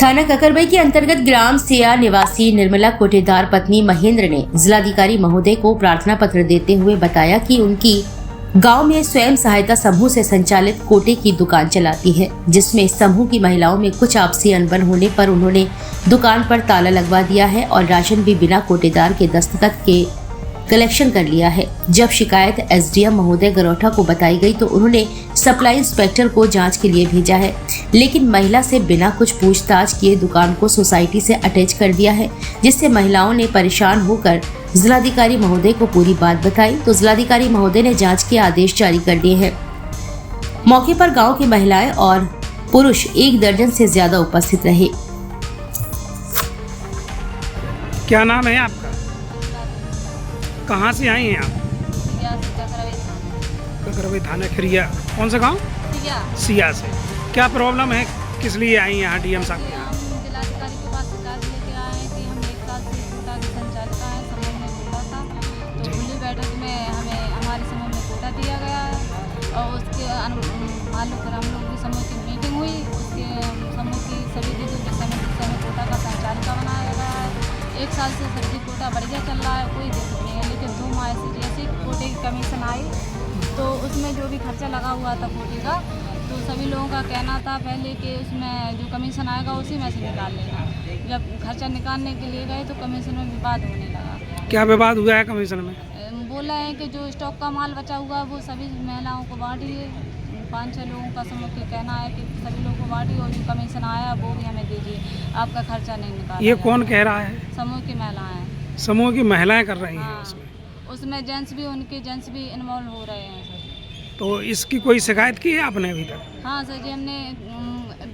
थाना ककरबई के अंतर्गत ग्राम सिया निवासी निर्मला कोटेदार पत्नी महेंद्र ने जिलाधिकारी महोदय को प्रार्थना पत्र देते हुए बताया कि उनकी गांव में स्वयं सहायता समूह से संचालित कोटे की दुकान चलाती है, जिसमें समूह की महिलाओं में कुछ आपसी अनबन होने पर उन्होंने दुकान पर ताला लगवा दिया है और राशन भी बिना कोटेदार के दस्तखत के कलेक्शन कर लिया है। जब शिकायत एसडीएम महोदय गरोठा को बताई गई तो उन्होंने सप्लाई इंस्पेक्टर को जांच के लिए भेजा है, लेकिन महिला से बिना कुछ पूछताछ किए दुकान को सोसाइटी से अटैच कर दिया है, जिससे महिलाओं ने परेशान होकर जिलाधिकारी महोदय को पूरी बात बताई तो जिलाधिकारी महोदय ने जांच के आदेश जारी कर दिए हैं। मौके पर गांव की महिलाएं और पुरुष 1 दर्जन से ज्यादा उपस्थित रहे। क्या नाम है आपका? कहाँ से आई हैं आप? ककरबई थाना खिरिया। कौन सा गांव? सिया से। क्या प्रॉब्लम है, किस लिए आई हैं यहाँ डीएम साहब के यहाँ? हम जिलाधिकारी के पास शिकायत लेके आए हैं कि हम 1 साल से कोटा की संचालिका है, समूह में बोला था तो खुली बैठक में हमें हमारे समूह में कोटा दिया गया है और उसके मालूम कर हम लोग की समूह की मीटिंग हुई, उसके समूह की सभी दीदी के समय कोटा का संचालिका बनाया गया है। 1 साल से सब्जी कोटा बढ़िया चल रहा है, कोई दिक्कत नहीं है, लेकिन 2 माह से जैसे कोटे की कमीशन आई तो उसमें जो भी खर्चा लगा हुआ था कोटे का, तो सभी लोगों का कहना था पहले कि उसमें जो कमीशन आएगा उसी में से निकाल लेना। जब खर्चा निकालने के लिए गए तो कमीशन में विवाद होने लगा। क्या विवाद हुआ है कमीशन में? बोला है कि जो स्टॉक का माल बचा हुआ है वो सभी महिलाओं को बांटिए। 5-6 लोगों का समूह के कहना है कि सभी लोगों को बांटिए और जो कमीशन आया वो भी हमें दीजिए, आपका खर्चा नहीं निकाला। ये कौन कह रहा है? समूह की महिलाएं। समूह की महिलाएं कर रही हैं हाँ, उसमें जेंट्स भी इन्वॉल्व हो रहे हैं सर। तो इसकी कोई शिकायत की है आपने अभी तक? हाँ सर जी, हमने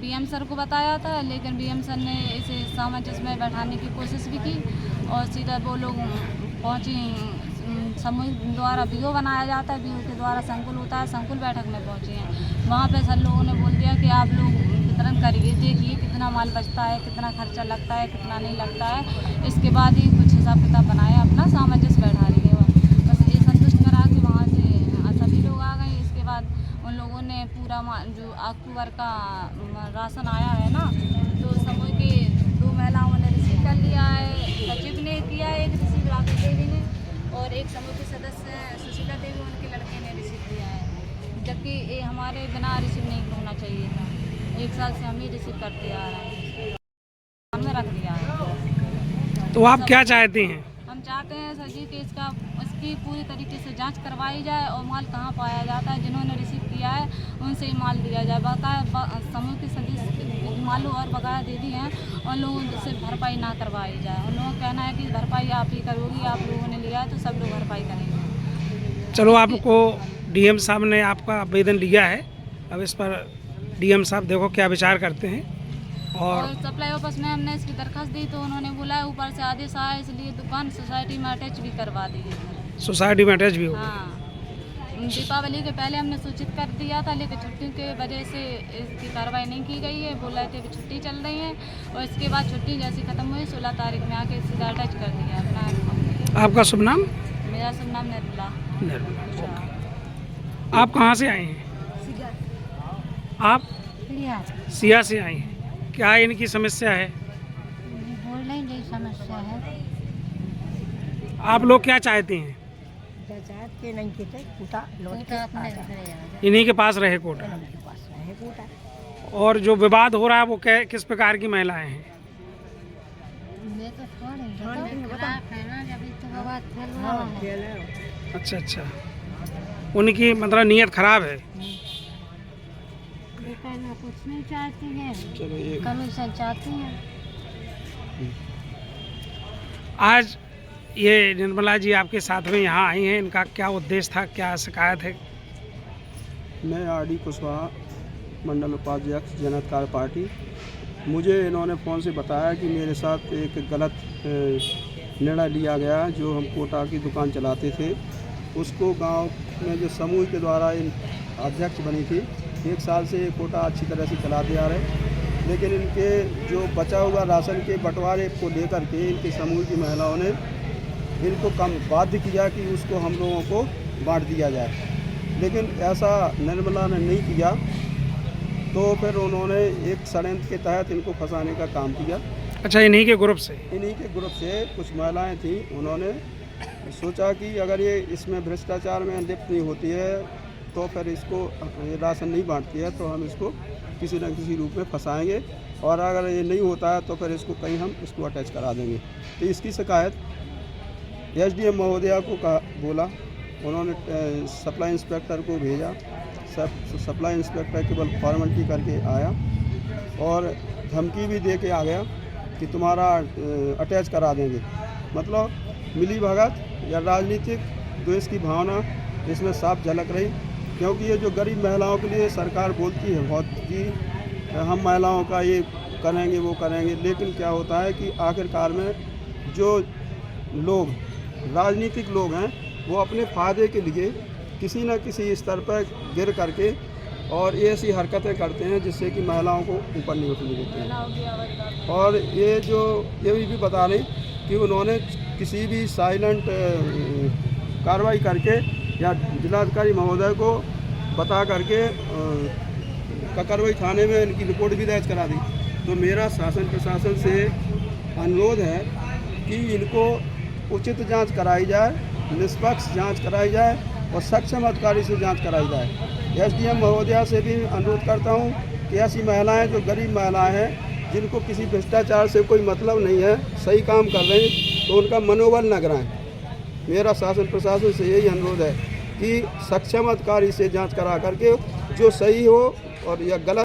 बीएम सर को बताया था, लेकिन बीएम सर ने इसे सामंजस्य में बैठाने की कोशिश भी की और सीधा वो लोग पहुँची। समूह द्वारा बीओ बनाया जाता है, बीओ के द्वारा संकुल होता है, संकुल बैठक में पहुँचे हैं। वहाँ पे सर लोगों ने बोल दिया कि आप लोग वितरण करिए, देखिए कितना माल बचता है, कितना खर्चा लगता है, कितना नहीं लगता है। इसके बाद ही कुछ हिसाब किताब बनाया, अपना सामंजस्य बैठा रही है। बस ये संतुष्ट करा कि वहाँ से सभी लोग आ गए। इसके बाद उन लोगों ने पूरा जो अक्टूबर का राशन आया है ना, तो समूह के 2 महिलाओं ने रिसीव कर लिया है। सचिव ने किया है एक रिसीव, राकेश देवी ने, और एक समूह के सदस्य सुशीला देवी, उनके लड़के ने रिसीव किया है, जबकि ये हमारे बिना रिसीव नहीं होना चाहिए था। 1 साल से हम ही रिसीव करते आ रहे हैं, हमने रख दिया है। तो आप क्या चाहते हैं? हम चाहते हैं सर जी कि इसकी पूरी तरीके से जांच करवाई जाए और माल कहाँ पाया जाता है, जिन्होंने रिसीव किया है उनसे ही माल दिया जाए। बकाया समूह के सदस्य मालूम और बकाया दे दी हैं, उन लोगों से भरपाई ना करवाई जाए। उन लोगों का कहना है कि भरपाई आप ही करोगी, आप लोगों ने लिया है तो सब लोग भरपाई करेंगे। चलो, आपको डीएम साहब ने आपका आवेदन लिया है, अब इस पर डीएम साहब देखो क्या विचार करते हैं। और सप्लाई ऑफिस में हमने इसकी दरखास्त दी तो उन्होंने बोला है ऊपर से आदेश आया, इसलिए दुकान सोसाइटी में अटैच भी करवा दी है। सोसाइटी में अटैच भी हो? हाँ, दीपावली के पहले हमने सूचित कर दिया था, लेकिन छुट्टी के वजह से इसकी कार्रवाई नहीं की गई है। बोल रहे थे कि छुट्टी चल रही है और इसके बाद छुट्टी जैसी ख़त्म हुई 16 तारीख में आके सीधा अटैच कर दिया अपना। आपका शुभ नाम? मेरा शुभ नाम निर्मला। आप कहाँ से आए हैं? आप सिया से आए हैं। क्या इनकी समस्या है? बोलने की समस्या है। आप लोग क्या चाहते हैं? इन्हीं के पास रहे कोटा। और जो विवाद हो रहा है वो किस प्रकार की महिलाएं हैं? अच्छा, उनकी मतलब नीयत खराब है। कुछ नहीं चाहती है, कमीशन चाहती हैं। आज ये निर्मला जी आपके साथ में यहाँ आई हैं, इनका क्या उद्देश्य था, क्या शिकायत है? मैं आरडी कुशवाहा, मंडल उपाध्यक्ष जनता कार्य पार्टी। मुझे इन्होंने फ़ोन से बताया कि मेरे साथ एक गलत निर्णय लिया गया, जो हम कोटा की दुकान चलाते थे उसको गांव में जो समूह के द्वारा इन अध्यक्ष बनी थी, 1 साल से कोटा अच्छी तरह से चलाते आ रहे, लेकिन इनके जो बचा हुआ राशन के बंटवारे को लेकर के इनके समूह की महिलाओं ने इनको कम बाध्य किया कि उसको हम लोगों को बांट दिया जाए, लेकिन ऐसा निर्मला ने नहीं किया। तो फिर उन्होंने एक षड्यंत्र के तहत इनको फंसाने का काम किया। अच्छा, इन्हीं के ग्रुप से? इन्हीं के ग्रुप से कुछ महिलाएं थीं, उन्होंने सोचा कि अगर ये इसमें भ्रष्टाचार में लिप्त नहीं होती है तो फिर इसको ये राशन नहीं बांटती है तो हम इसको किसी न किसी रूप में फंसाएंगे, और अगर ये नहीं होता है तो फिर इसको कहीं हम इसको अटैच करा देंगे। तो इसकी शिकायत एसडीएम महोदया को बोला, उन्होंने सप्लाई इंस्पेक्टर को भेजा। सप्लाई इंस्पेक्टर केवल फॉर्मेलिटी करके आया और धमकी भी दे के आ गया कि तुम्हारा अटैच करा देंगे। मतलब मिली भगत या राजनीतिक द्वेष की भावना इसमें साफ झलक रही, क्योंकि ये जो गरीब महिलाओं के लिए सरकार बोलती है बहुत कि हम महिलाओं का ये करेंगे वो करेंगे, लेकिन क्या होता है कि आखिरकार में जो लोग राजनीतिक लोग हैं वो अपने फ़ायदे के लिए किसी न किसी स्तर पर गिर करके और ऐसी हरकतें करते हैं जिससे कि महिलाओं को ऊपर नहीं उठने देते हैं। और ये भी बता रही कि उन्होंने किसी भी साइलेंट कार्रवाई करके या जिलाधिकारी महोदय को बता करके ककरवई थाने में इनकी रिपोर्ट भी दर्ज करा दी। तो मेरा शासन प्रशासन से अनुरोध है कि इनको उचित जांच कराई जाए, निष्पक्ष जांच कराई जाए और सक्षम अधिकारी से जांच कराई जाए। एसडीएम महोदया से भी अनुरोध करता हूं कि ऐसी महिलाएं जो गरीब महिलाएं हैं, जिनको किसी भ्रष्टाचार से कोई मतलब नहीं है, सही काम कर रही हैं, तो उनका मनोबल न गिराएं। मेरा शासन प्रशासन से यही अनुरोध है कि सक्षम अधिकारी से जांच करा करके जो सही हो और या गलत